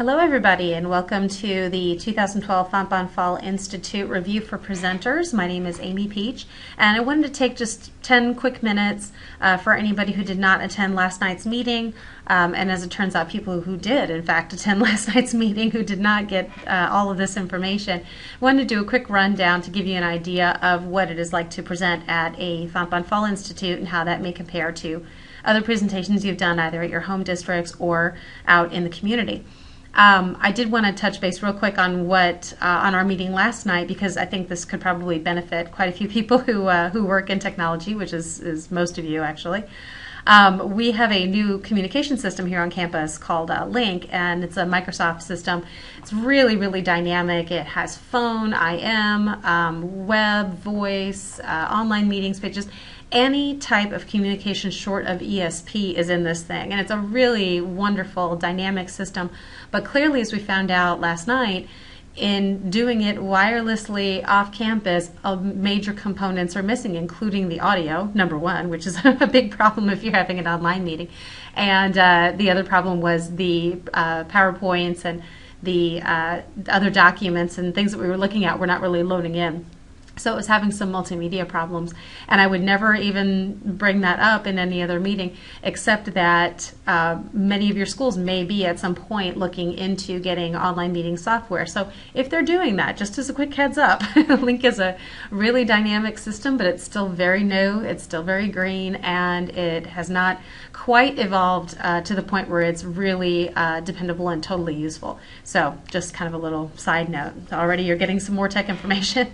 Hello everybody and welcome to the 2012 Fontbonne Fall Institute Review for Presenters. My name is Amy Peach and I wanted to take just 10 quick minutes for anybody who did not attend last night's meeting, and as it turns out people who did in fact attend last night's meeting who did not get all of this information. I wanted to do a quick rundown to give you an idea of what it is like to present at a Fontbonne Fall Institute and how that may compare to other presentations you've done either at your home districts or out in the community. I did want to touch base real quick on what on our meeting last night, because I think this could probably benefit quite a few people who work in technology, which is most of you actually. We have a new communication system here on campus called Link, and it's a Microsoft system. It's really dynamic. It has phone, IM, web, voice, online meetings, pages. Any type of communication short of ESP is in this thing, and it's a really wonderful dynamic system. But clearly, as we found out last night, in doing it wirelessly off campus, major components are missing, including the audio, number one, which is a big problem if you're having an online meeting. And the other problem was the PowerPoints and the other documents and things that we were looking at were not really loading in. So it was having some multimedia problems, and I would never even bring that up in any other meeting, except that many of your schools may be at some point looking into getting online meeting software. So if they're doing that, just as a quick heads up, Link is a really dynamic system, but it's still very new, it's still very green, and it has not quite evolved to the point where it's really dependable and totally useful. So just kind of a little side note. Already you're getting some more tech information.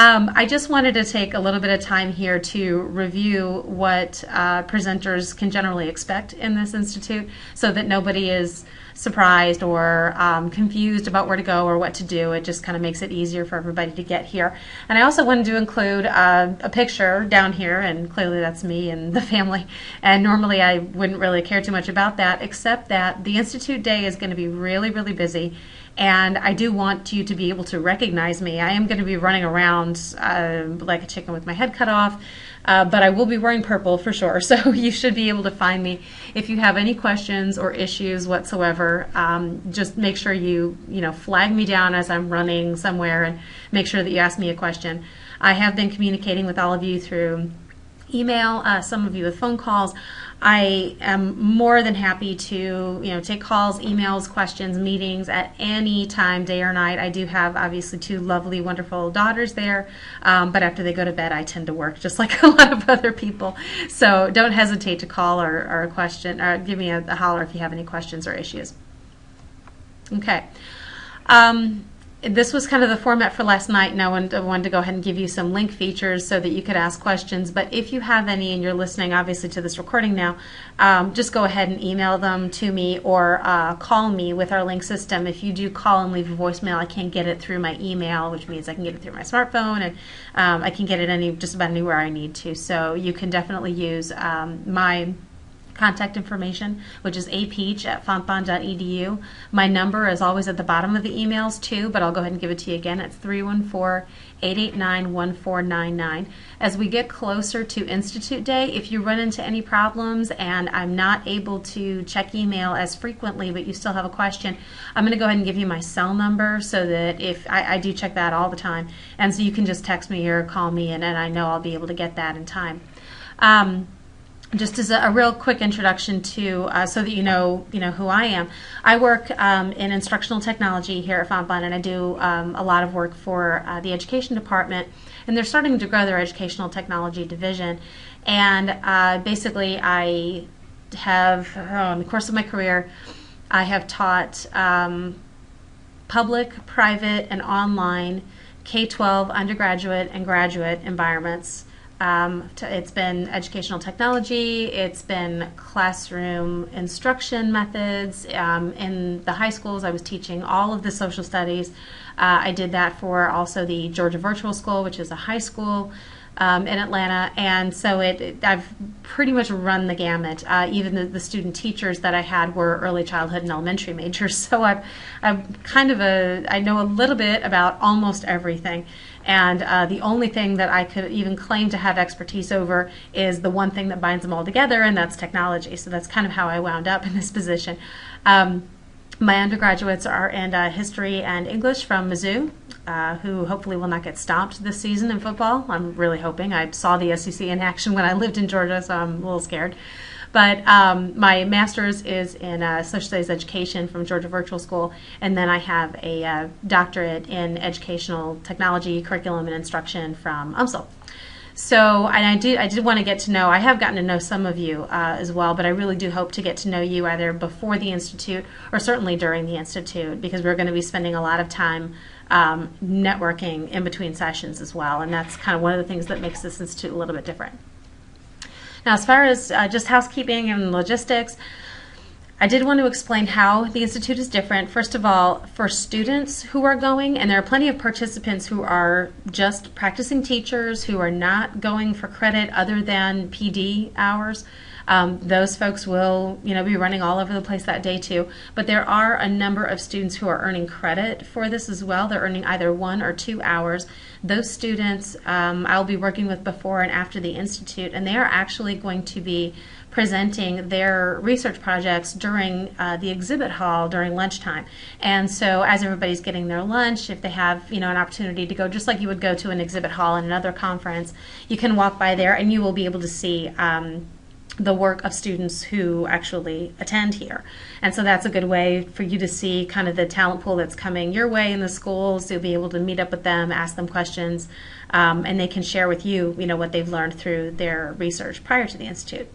I just wanted to take a little bit of time here to review what presenters can generally expect in this institute, so that nobody is surprised or confused about where to go or what to do. It just kind of makes it easier for everybody to get here. And I also wanted to include a picture down here, and clearly that's me and the family. And normally I wouldn't really care too much about that, except that the Institute Day is going to be really busy. And I do want you to be able to recognize me. I am going to be running around like a chicken with my head cut off, but I will be wearing purple for sure, so you should be able to find me. If you have any questions or issues whatsoever, just make sure you flag me down as I'm running somewhere and make sure that you ask me a question. I have been communicating with all of you through email, some of you with phone calls. I am more than happy to take calls, emails, questions, meetings at any time, day or night. I do have obviously two lovely, wonderful daughters there, but after they go to bed, I tend to work just like a lot of other people. So don't hesitate to call or a question, or give me a holler if you have any questions or issues. Okay. This was kind of the format for last night, and I wanted to go ahead and give you some link features so that you could ask questions. But if you have any and you're listening obviously to this recording now, just go ahead and email them to me or call me with our link system. If you do call and leave a voicemail, I can't get it through my email, which means I can get it through my smartphone, and I can get it just about anywhere I need to. So you can definitely use my contact information, which is apeach@fontbonne.edu. My number is always at the bottom of the emails too, but I'll go ahead and give it to you again. It's 314-889-1499. As we get closer to Institute Day, if you run into any problems and I'm not able to check email as frequently, but you still have a question, I'm going to go ahead and give you my cell number, so that if I do check that all the time, and so you can just text me or call me, and I know I'll be able to get that in time. Just as a real quick introduction to, so that you know who I am. I work in instructional technology here at Fontbonne, and I do a lot of work for the education department, and they're starting to grow their educational technology division. And basically, I have, in the course of my career, I have taught public, private, and online K-12 undergraduate and graduate environments. It's been educational technology, it's been classroom instruction methods. In the high schools, I was teaching all of the social studies. I did that for also the Georgia Virtual School, which is a high school in Atlanta, and so I've pretty much run the gamut. Even the student teachers that I had were early childhood and elementary majors, so I'm kind of I know a little bit about almost everything. And the only thing that I could even claim to have expertise over is the one thing that binds them all together, and that's technology. So that's kind of how I wound up in this position. My undergraduates are in history and English from Mizzou, who hopefully will not get stopped this season in football. I'm really hoping. I saw the SEC in action when I lived in Georgia, so I'm a little scared. But my master's is in social studies education from Georgia Virtual School, and then I have a doctorate in educational technology, curriculum, and instruction from UMSL. So, and I did want to get to know, I have gotten to know some of you as well, but I really do hope to get to know you either before the Institute or certainly during the Institute, because we're going to be spending a lot of time networking in between sessions as well, and that's kind of one of the things that makes this Institute a little bit different. Now, as far as just housekeeping and logistics, I did want to explain how the Institute is different. First of all, for students who are going, and there are plenty of participants who are just practicing teachers, who are not going for credit other than PD hours. Those folks will, be running all over the place that day too. But there are a number of students who are earning credit for this as well. They're earning either 1 or 2 hours. Those students I'll be working with before and after the Institute, and they are actually going to be presenting their research projects during the exhibit hall during lunchtime. And so as everybody's getting their lunch, if they have an opportunity to go, just like you would go to an exhibit hall in another conference, you can walk by there and you will be able to see the work of students who actually attend here. And so that's a good way for you to see kind of the talent pool that's coming your way in the schools. You'll be able to meet up with them, ask them questions, and they can share with you, what they've learned through their research prior to the Institute.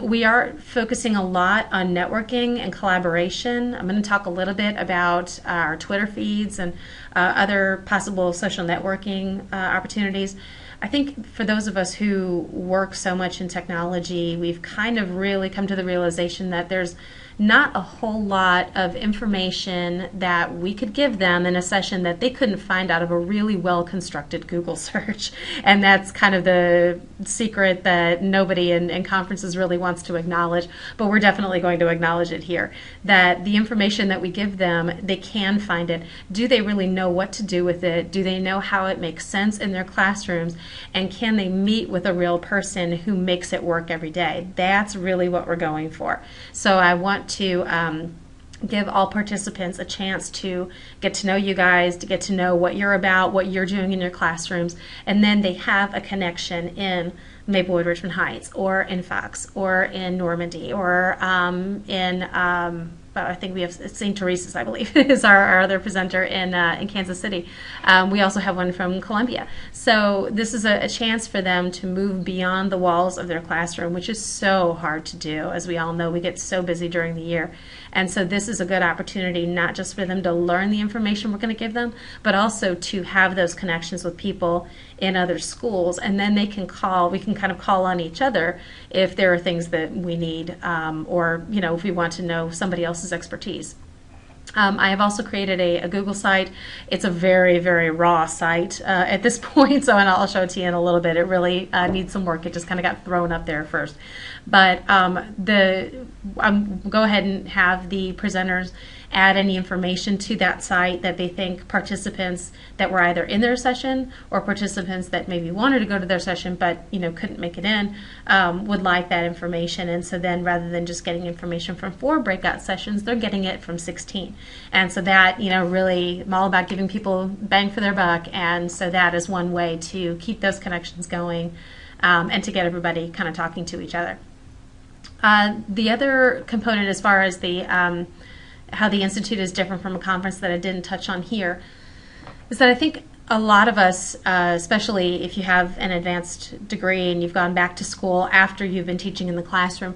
We are focusing a lot on networking and collaboration. I'm going to talk a little bit about our Twitter feeds and other possible social networking opportunities. I think for those of us who work so much in technology, we've kind of really come to the realization that there's not a whole lot of information that we could give them in a session that they couldn't find out of a really well-constructed Google search. And that's kind of the secret that nobody in conferences really wants to acknowledge, but we're definitely going to acknowledge it here, that the information that we give them, they can find it. Do they really know what to do with it? Do they know how it makes sense in their classrooms? And can they meet with a real person who makes it work every day? That's really what we're going for. So I want to give all participants a chance to get to know you guys, to get to know what you're about, what you're doing in your classrooms, and then they have a connection in Maplewood, Richmond Heights, or in Fox, or in Normandy, or I think we have St. Teresa's, I believe, is our other presenter in Kansas City. We also have one from Columbia. So this is a chance for them to move beyond the walls of their classroom, which is so hard to do. As we all know, we get so busy during the year. And so this is a good opportunity not just for them to learn the information we're going to give them, but also to have those connections with people in other schools. And then we can kind of call on each other if there are things that we need, or if we want to know somebody else's expertise. I have also created a Google site. It's a very, very raw site at this point, so I'll show it to you in a little bit. It really needs some work. It just kind of got thrown up there first. But go ahead and have the presenters add any information to that site that they think participants that were either in their session or participants that maybe wanted to go to their session but couldn't make it in would like that information. And so then rather than just getting information from 4 breakout sessions, they're getting it from 16. And so that really, I'm all about giving people bang for their buck, and so that is one way to keep those connections going and to get everybody kind of talking to each other. The other component as far as the how the Institute is different from a conference that I didn't touch on here is that I think a lot of us, especially if you have an advanced degree and you've gone back to school after you've been teaching in the classroom,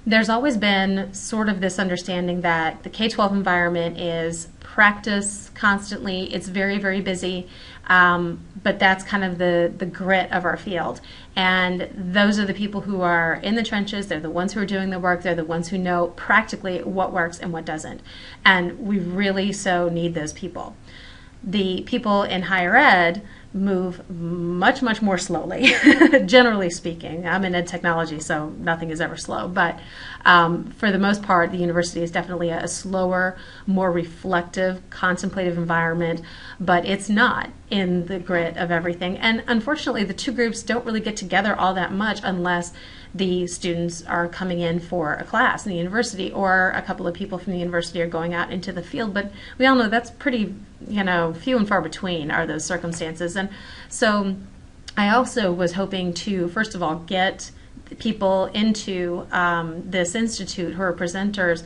there's always been sort of this understanding that the K-12 environment is practice constantly. It's very, very busy, but that's kind of the grit of our field. And those are the people who are in the trenches. They're the ones who are doing the work. They're the ones who know practically what works and what doesn't. And we really so need those people. The people in higher ed move much, much more slowly, generally speaking. I'm in ed technology, so nothing is ever slow. But for the most part, the university is definitely a slower, more reflective, contemplative environment, but it's not in the grit of everything. And unfortunately, the two groups don't really get together all that much unless the students are coming in for a class in the university, or a couple of people from the university are going out into the field. But we all know that's pretty, few and far between are those circumstances. And so I also was hoping to, first of all, get people into this institute who are presenters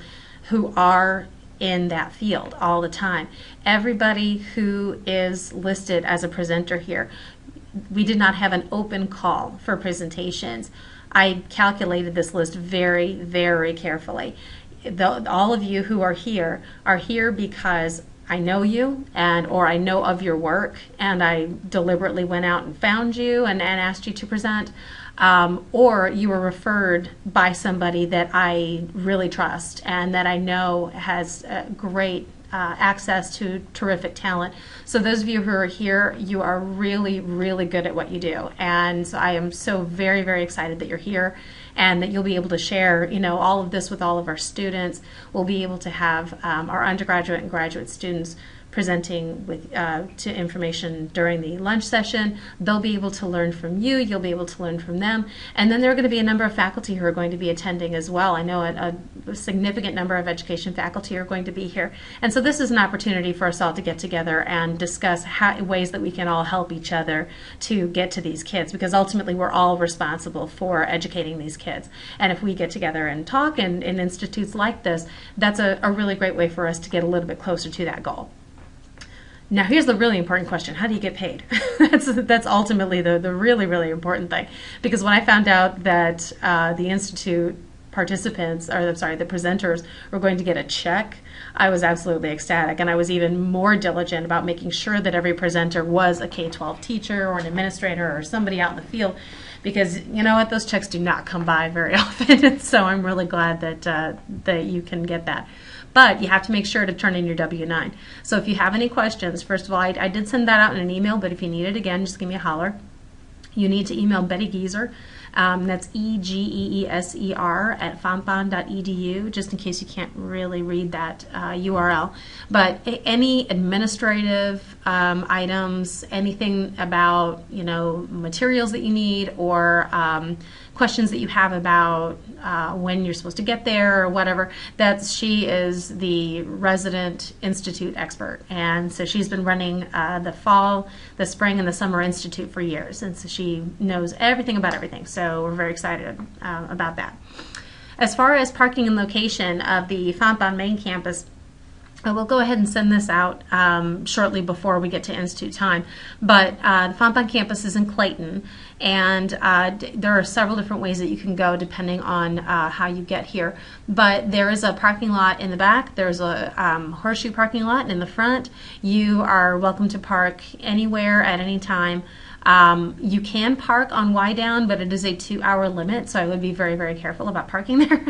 who are in that field all the time. Everybody who is listed as a presenter here, we did not have an open call for presentations. I calculated this list very, very carefully. All of you who are here because I know you or I know of your work, and I deliberately went out and found you and asked you to present, or you were referred by somebody that I really trust and that I know has great access to terrific talent. So those of you who are here, you are really, really good at what you do. And so I am so very, very excited that you're here and that you'll be able to share, all of this with all of our students. We'll be able to have our undergraduate and graduate students presenting with to information during the lunch session. They'll be able to learn from you. You'll be able to learn from them. And then there are going to be a number of faculty who are going to be attending as well. I know a significant number of education faculty are going to be here. And so this is an opportunity for us all to get together and discuss ways that we can all help each other to get to these kids, because ultimately we're all responsible for educating these kids. And if we get together and talk in institutes like this, that's a really great way for us to get a little bit closer to that goal. Now, here's the really important question. How do you get paid? That's ultimately the really, really important thing. Because when I found out that the Institute participants, the presenters were going to get a check, I was absolutely ecstatic. And I was even more diligent about making sure that every presenter was a K-12 teacher or an administrator or somebody out in the field. Because you know what, those checks do not come by very often. So I'm really glad that you can get that. But you have to make sure to turn in your W-9. So if you have any questions, first of all, I did send that out in an email, but if you need it again, just give me a holler. You need to email Betty Geeser. That's EGEESER at fontbonne.edu, just in case you can't really read that URL. But any administrative items, anything about materials that you need, or questions that you have about when you're supposed to get there or whatever, she is the resident institute expert. And so she's been running the fall, the spring, and the summer institute for years. And so she knows everything about everything. So we're very excited about that. As far as parking and location of the Fontbonne main campus, I will go ahead and send this out shortly before we get to institute time. But the Fontbonne campus is in Clayton, and there are several different ways that you can go depending on how you get here. But there is a parking lot in the back. There's a horseshoe parking lot in the front. You are welcome to park anywhere at any time. You can park on Y-Down, but it is a 2-hour limit, so I would be very, very careful about parking there.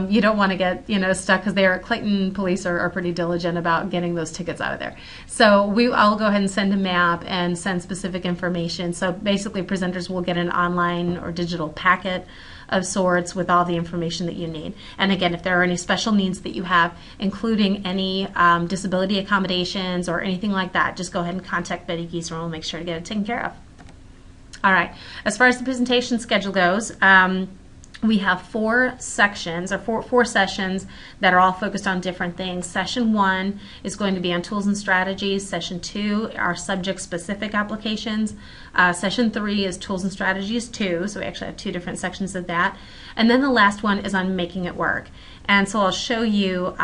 You don't want to get stuck, because Clayton police are pretty diligent about getting those tickets out of there. So I'll go ahead and send a map and send specific information. So basically, presenters will get an online or digital packet of sorts with all the information that you need. And again, if there are any special needs that you have, including any disability accommodations or anything like that, just go ahead and contact Betty Geeser and we'll make sure to get it taken care of. All right, as far as the presentation schedule goes, we have 4 sections, or four sessions that are all focused on different things. Session 1 is going to be on tools and strategies. Session 2 are subject-specific applications. Session 3 is tools and strategies 2, so we actually have 2 different sections of that. And then the last one is on making it work. And so I'll show you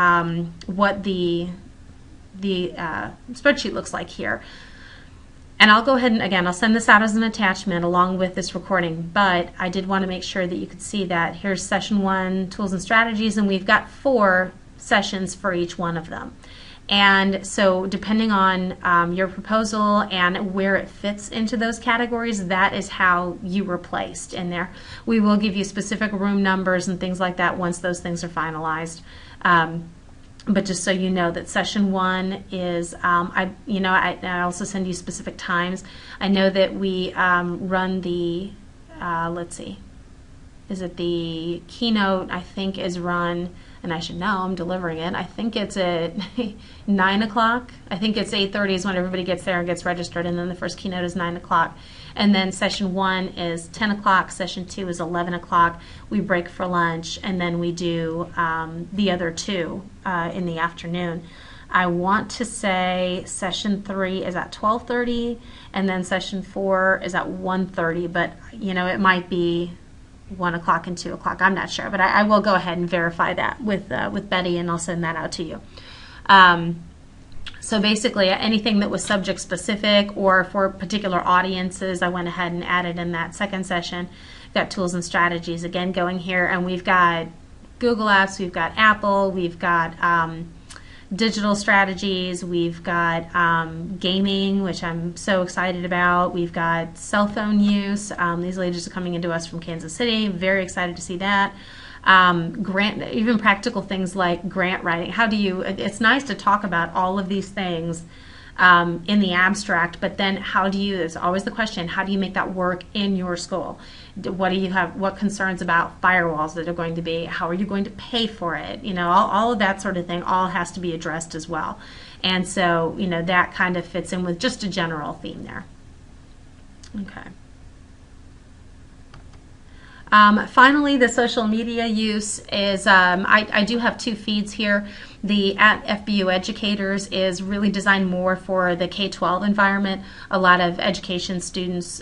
what the spreadsheet looks like here. And I'll go ahead and, again, I'll send this out as an attachment along with this recording, but I did want to make sure that you could see that. Here's session 1, tools and strategies, and we've got 4 sessions for each one of them. And so depending on your proposal and where it fits into those categories, that is how you were placed in there. We will give you specific room numbers and things like that once those things are finalized. But just so you know that session 1 is, I also send you specific times. I know that we run the, let's see, is it the keynote, I think is run, and I should know, I'm delivering it. I think it's at 9 o'clock. I think it's 8:30 is when everybody gets there and gets registered, and then the first keynote is 9 o'clock. And then session 1 is 10 o'clock, session 2 is 11 o'clock. We break for lunch, and then we do the other 2 in the afternoon. I want to say session 3 is at 12:30, and then session 4 is at 1:30, but it might be 1 o'clock and 2 o'clock. I'm not sure, but I will go ahead and verify that with Betty, and I'll send that out to you. So basically, anything that was subject specific or for particular audiences, I went ahead and added in that second session. Got tools and strategies again going here, and we've got Google Apps, we've got Apple, we've got digital strategies, we've got gaming, which I'm so excited about. We've got cell phone use. These ladies are coming into us from Kansas City. Very excited to see that. Grant, even practical things like grant writing. It's nice to talk about all of these things in the abstract, but then it's always the question, how do you make that work in your school? What do you have, what concerns about firewalls that are going to be, how are you going to pay for it? All of that sort of thing all has to be addressed as well. And so, that kind of fits in with just a general theme there. Okay. Finally, the social media use is, I do have 2 feeds here. The at FBU Educators is really designed more for the K-12 environment. A lot of education students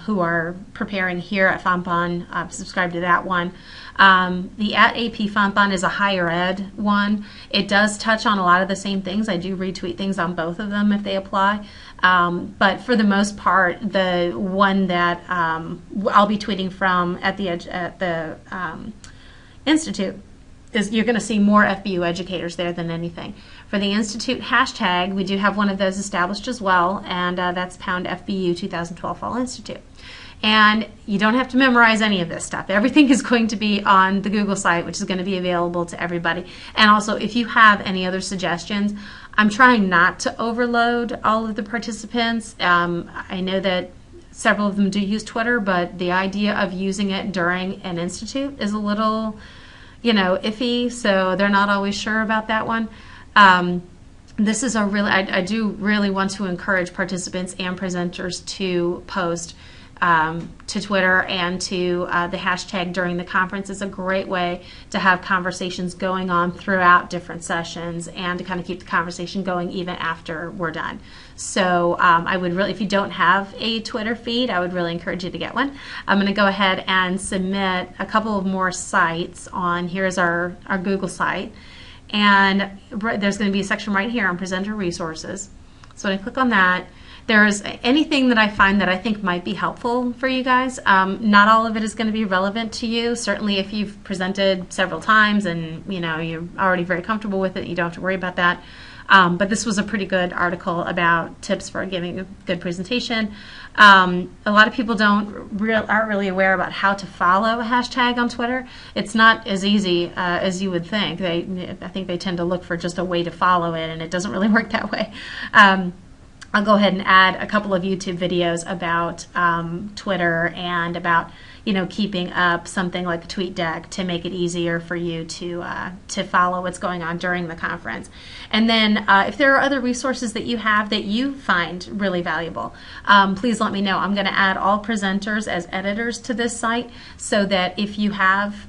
who are preparing here at Fontbonne subscribe to that one. The at AP Fontbonne is a higher ed one. It does touch on a lot of the same things. I do retweet things on both of them if they apply. But for the most part, the one that I'll be tweeting from at the Institute is you're going to see more FBU educators there than anything. For the Institute hashtag, we do have one of those established as well, and that's pound FBU 2012 Fall Institute. And you don't have to memorize any of this stuff. Everything is going to be on the Google site, which is going to be available to everybody. And also, if you have any other suggestions, I'm trying not to overload all of the participants. I know that several of them do use Twitter, but the idea of using it during an institute is a little, iffy, so they're not always sure about that one. This is I do really want to encourage participants and presenters to post to Twitter and to the hashtag during the conference. Is a great way to have conversations going on throughout different sessions and to kind of keep the conversation going even after we're done. So I would really, if you don't have a Twitter feed, I would really encourage you to get one. I'm going to go ahead and submit a couple of more sites on, here's our Google site, and there's going to be a section right here on presenter resources. So when I click on that, there's anything that I find that I think might be helpful for you guys. Not all of it is going to be relevant to you. Certainly if you've presented several times and you're already very comfortable with it, you don't have to worry about that. But this was a pretty good article about tips for giving a good presentation. A lot of people aren't really aware about how to follow a hashtag on Twitter. It's not as easy as you would think. I think they tend to look for just a way to follow it, and it doesn't really work that way. I'll go ahead and add a couple of YouTube videos about Twitter and about keeping up something like a tweet deck to make it easier for you to follow what's going on during the conference. And then if there are other resources that you have that you find really valuable, please let me know. I'm going to add all presenters as editors to this site so that if you have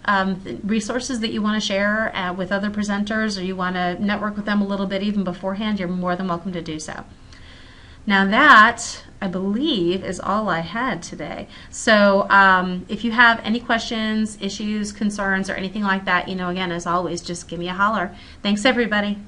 resources that you want to share with other presenters or you want to network with them a little bit even beforehand, you're more than welcome to do so. Now that, I believe, is all I had today. So if you have any questions, issues, concerns, or anything like that, again, as always, just give me a holler. Thanks, everybody.